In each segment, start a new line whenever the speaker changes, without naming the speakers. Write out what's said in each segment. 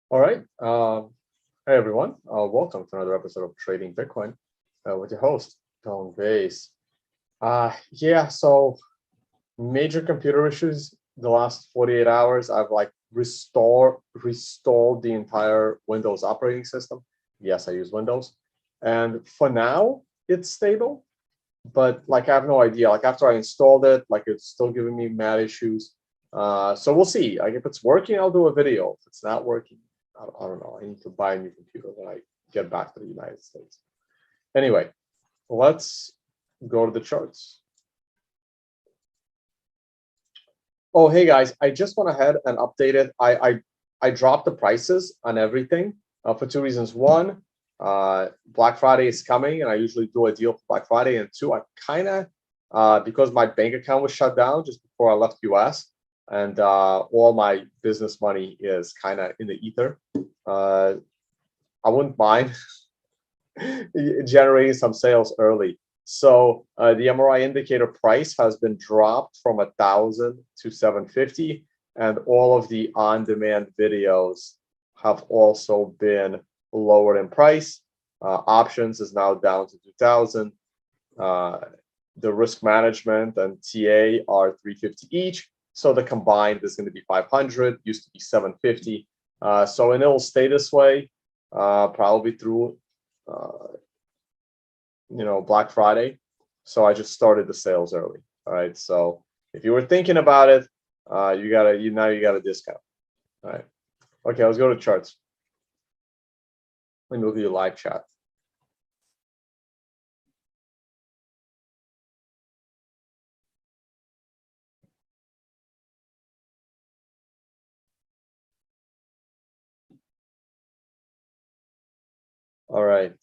All right. Hey, everyone. Welcome to another episode of Trading Bitcoin with your host, Vays. Yeah, so major computer issues the last 48 hours. I've like restalled the entire Windows operating system. Yes, I use Windows. And for now, it's stable, but like I have no idea. Like after I installed it, like it's still giving me mad issues. So we'll see. Like if it's working, I'll do a video. If it's not working, I don't know. I need to buy a new computer when I get back to the United States. Anyway, let's go to the charts. Oh, hey guys, I just went ahead and updated. I dropped the prices on everything for two reasons. One, Black Friday is coming, and I usually do a deal for Black Friday. And two, I kind of because my bank account was shut down just before I left US, and all my business money is kind of in the ether. I wouldn't mind generating some sales early. So the MRI indicator price has been dropped from 1,000 to 750, and all of the on-demand videos have also been lowered in price. Options is now down to 2,000. The risk management and TA are 350 each. So the combined is going to be 500, used to be 750. And it'll stay this way probably through Black Friday. So I just started the sales early. All right. So if you were thinking about it, you got a discount. All right. Okay, let's go to charts. Let me look at your live chat. All right.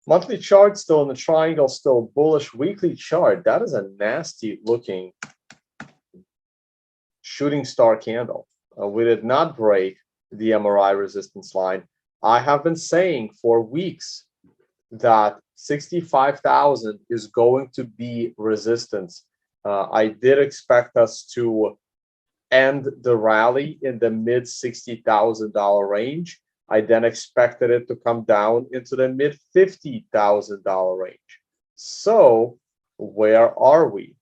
Monthly chart still in the triangle, still bullish. Weekly chart, that is a nasty looking shooting star candle. We did not break the MRI resistance line. I have been saying for weeks that 65,000 is going to be resistance. I did expect us to end the rally in the mid $60,000 range. I then expected it to come down into the mid $50,000 range. So where are we?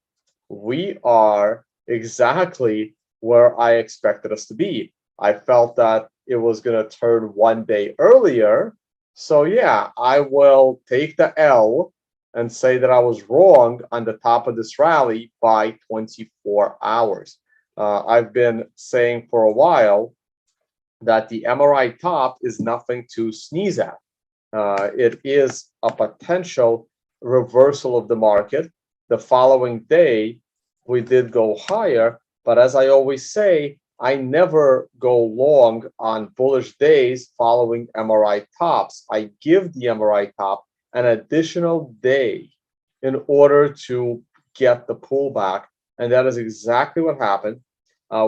We are exactly where I expected us to be. I felt that it was going to turn one day earlier. So yeah, I will take the L and say that I was wrong on the top of this rally by 24 hours. I've been saying for a while that the MRI top is nothing to sneeze at. It is a potential reversal of the market. The following day, we did go higher, but as I always say, I never go long on bullish days following MRI tops. I give the MRI top an additional day in order to get the pullback, and that is exactly what happened.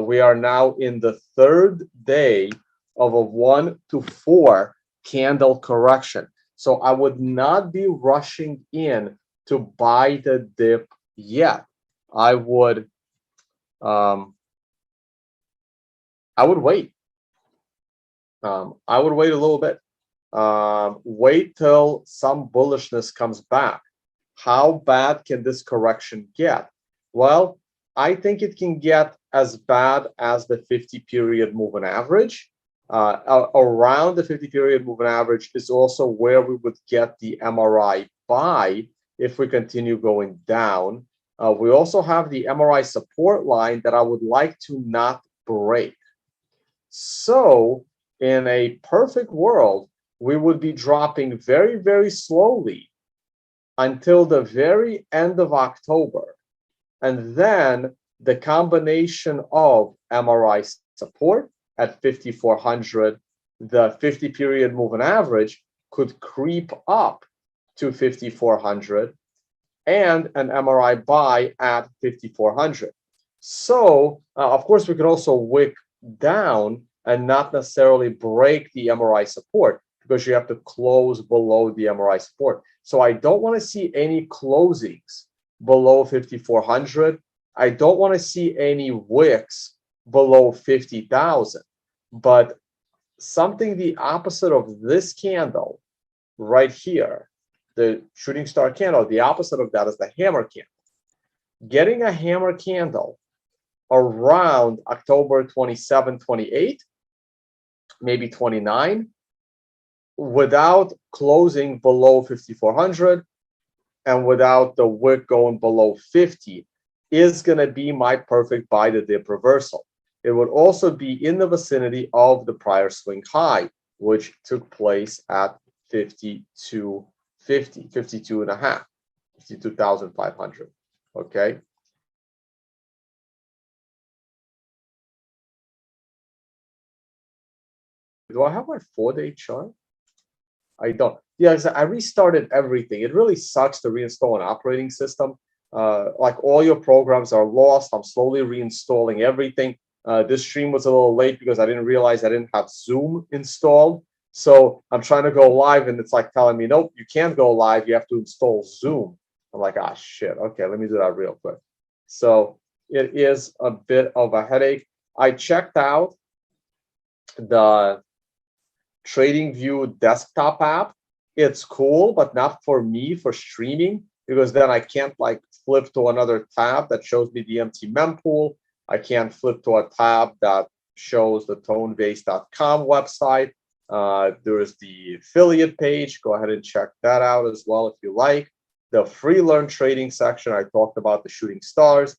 We are now in the third day of a 1 to 4 candle correction. So I would not be rushing in to buy the dip yet. I would wait. I would wait a little bit. Wait till some bullishness comes back. How bad can this correction get? Well, I think it can get as bad as the 50-period moving average. Around the 50-period moving average is also where we would get the MRI buy if we continue going down. We also have the MRI support line that I would like to not break. So in a perfect world, we would be dropping very, very slowly until the very end of October. And then the combination of MRI support at 5,400, the 50-period moving average could creep up to 5,400, and an MRI buy at 5,400. So, of course, we could also wick down and not necessarily break the MRI support because you have to close below the MRI support. So I don't want to see any closings below 5,400. I don't want to see any wicks below 50,000. But something the opposite of this candle right here, the shooting star candle, the opposite of that is the hammer candle. Getting a hammer candle around October 27, 28, maybe 29, without closing below 5,400 and without the wick going below 50 is going to be my perfect buy the dip reversal. It would also be in the vicinity of the prior swing high, which took place at 52.50, 52 and a half, 52,500. Okay. Do I have my 4-day chart? I don't. Yeah, I restarted everything. It really sucks to reinstall an operating system. Like all your programs are lost. I'm slowly reinstalling everything. This stream was a little late because I didn't realize I didn't have Zoom installed. So I'm trying to go live and it's like telling me, nope, you can't go live. You have to install Zoom. I'm like, ah, shit. Okay, let me do that real quick. So it is a bit of a headache. I checked out the TradingView desktop app. It's cool, but not for me for streaming, because then I can't like flip to another tab that shows me the empty mempool. I can't flip to a tab that shows the tonevays.com website. There's the affiliate page. Go ahead and check that out as well if you like. The free learn trading section, I talked about the shooting stars.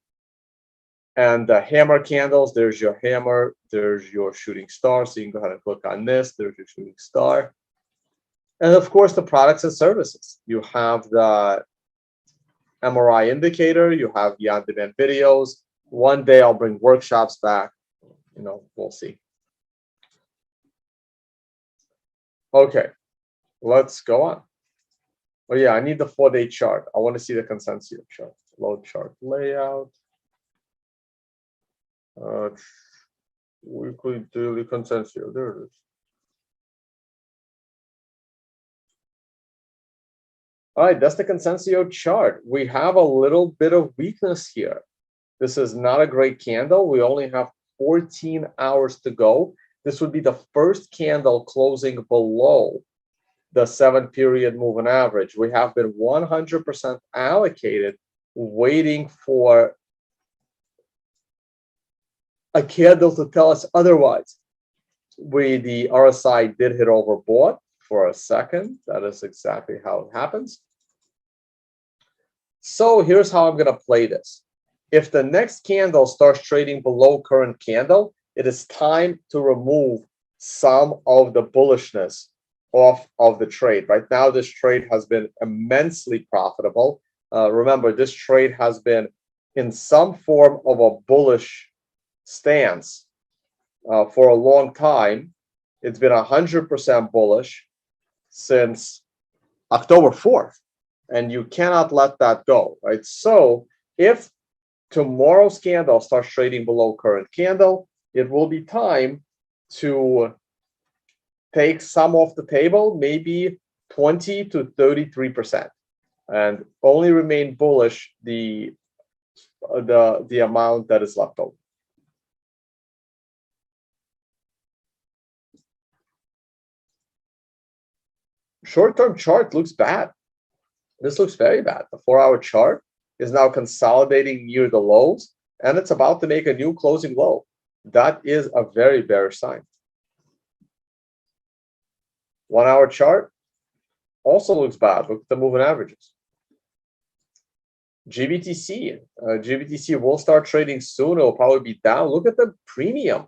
And the hammer candles, there's your hammer, there's your shooting star. So you can go ahead and click on this. There's your shooting star. And of course, the products and services. You have the MRI indicator, you have the on-demand videos. One day I'll bring workshops back. You know, we'll see. Okay, let's go on. Oh yeah, I need the 4-day chart. I want to see the consensus chart. Load chart layout. Weekly daily consensus. There it is. All right, that's the consensus chart. We have a little bit of weakness here. This is not a great candle. We only have 14 hours to go. This would be the first candle closing below the 7-period moving average. We have been 100% allocated, waiting for a candle to tell us otherwise. The RSI did hit overbought for a second. That is exactly how it happens. So here's how I'm going to play this. If the next candle starts trading below current candle, it is time to remove some of the bullishness off of the trade. Right now, this trade has been immensely profitable. Remember, this trade has been in some form of a bullish stance for a long time. It's been 100% bullish since October 4th, and you cannot let that go, right? So if tomorrow's candle starts trading below current candle, it will be time to take some off the table, maybe 20 to 33%, and only remain bullish the amount that is left over. Short-term chart looks bad. This looks very bad. The 4-hour chart is now consolidating near the lows, and it's about to make a new closing low. That is a very bearish sign. 1-hour chart also looks bad. Look at the moving averages. GBTC will start trading soon. It'll probably be down. Look at the premium.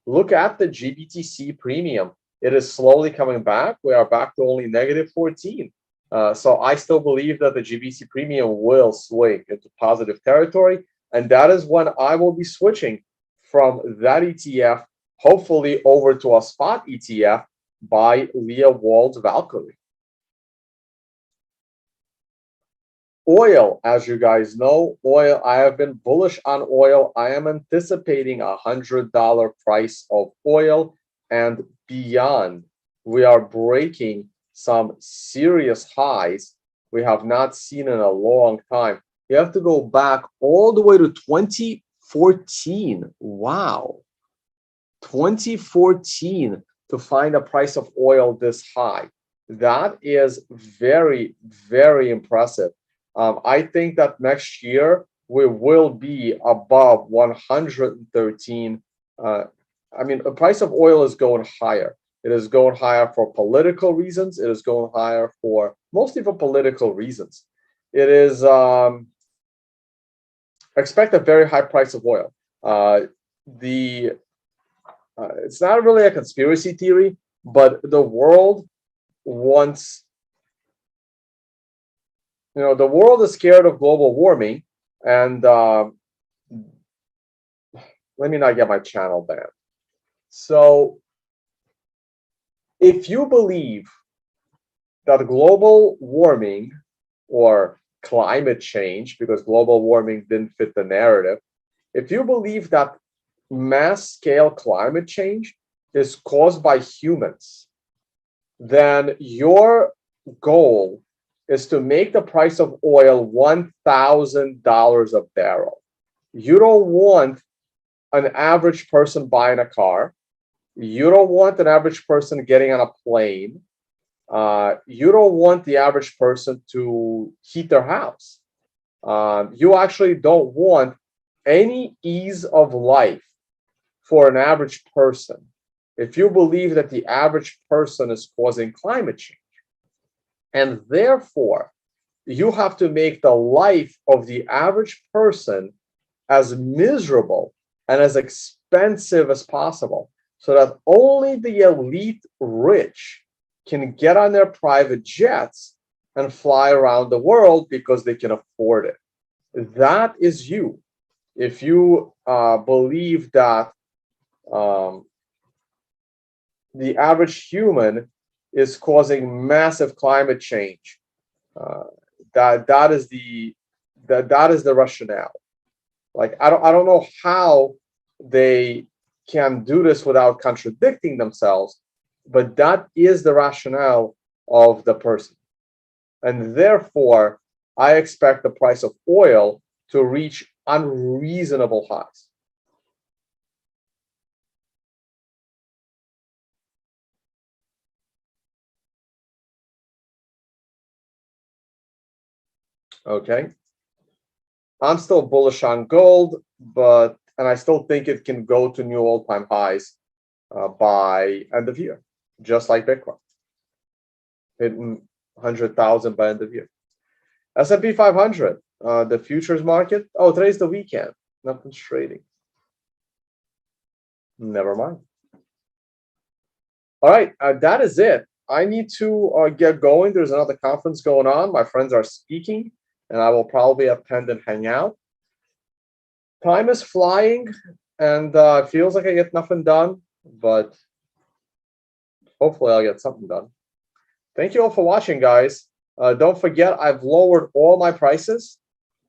Look at the GBTC premium. It is slowly coming back. We are back to only negative 14. So I still believe that the GBTC premium will swing into positive territory. And that is when I will be switching from that ETF, hopefully over to a spot ETF by Leah Wald's Valkyrie. Oil, as you guys know, oil, I have been bullish on oil. I am anticipating $100 price of oil and beyond. We are breaking some serious highs we have not seen in a long time. You have to go back all the way to 2014. Wow. 2014 to find a price of oil this high. That is very, very impressive. I think that next year we will be above 113. I mean, the price of oil is going higher. It is going higher for political reasons. It is going higher for mostly for political reasons. It is expect a very high price of oil. The It's not really a conspiracy theory, but the world wants, the world is scared of global warming, and let me not get my channel banned. So, if you believe that global warming or climate change, because global warming didn't fit the narrative, if you believe that mass scale climate change is caused by humans, then your goal is to make the price of oil $1,000 a barrel. You don't want an average person buying a car. You don't want an average person getting on a plane. You don't want the average person to heat their house. You actually don't want any ease of life for an average person if you believe that the average person is causing climate change. And therefore, you have to make the life of the average person as miserable and as expensive as possible so that only the elite rich can get on their private jets and fly around the world because they can afford it. That is you. If you believe that the average human is causing massive climate change, that is the rationale. Like I don't know how they can do this without contradicting themselves, but that is the rationale of the person. And therefore, I expect the price of oil to reach unreasonable highs. Okay. I'm still bullish on gold, and I still think it can go to new all-time highs by end of year, just like Bitcoin, hitting 100,000 by end of year. S&P 500, the futures market. Oh, today's the weekend. Nothing's trading. Never mind. All right, that is it. I need to get going. There's another conference going on. My friends are speaking, and I will probably attend and hang out. Time is flying, and it feels like I get nothing done, but hopefully I'll get something done. Thank you all for watching, guys. Don't forget, I've lowered all my prices.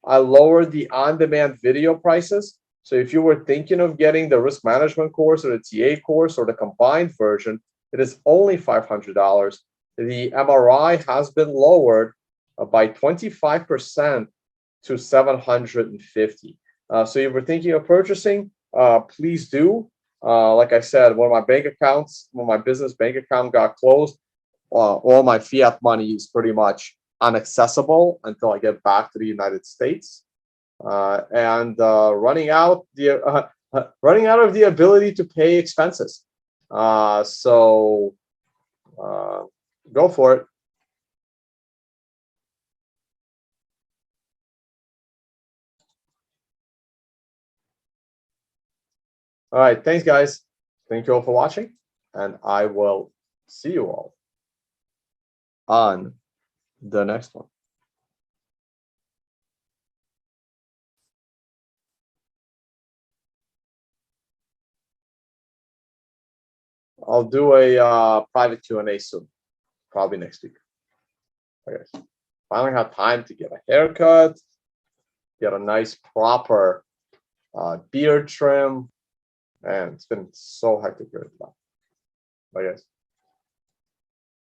I lowered the on-demand video prices. So if you were thinking of getting the risk management course or the TA course or the combined version, it is only $500. The MRI has been lowered by 25% to $750. So if you're thinking of purchasing, please do. Like I said, when my business bank account got closed, all my fiat money is pretty much inaccessible until I get back to the United States, and running out of the ability to pay expenses. So go for it. All right, thanks, guys. Thank you all for watching, and I will see you all on the next one. I'll do a private Q&A soon, probably next week. Okay. Finally have time to get a haircut, get a nice proper beard trim, and it's been so hectic here. Bye, guys.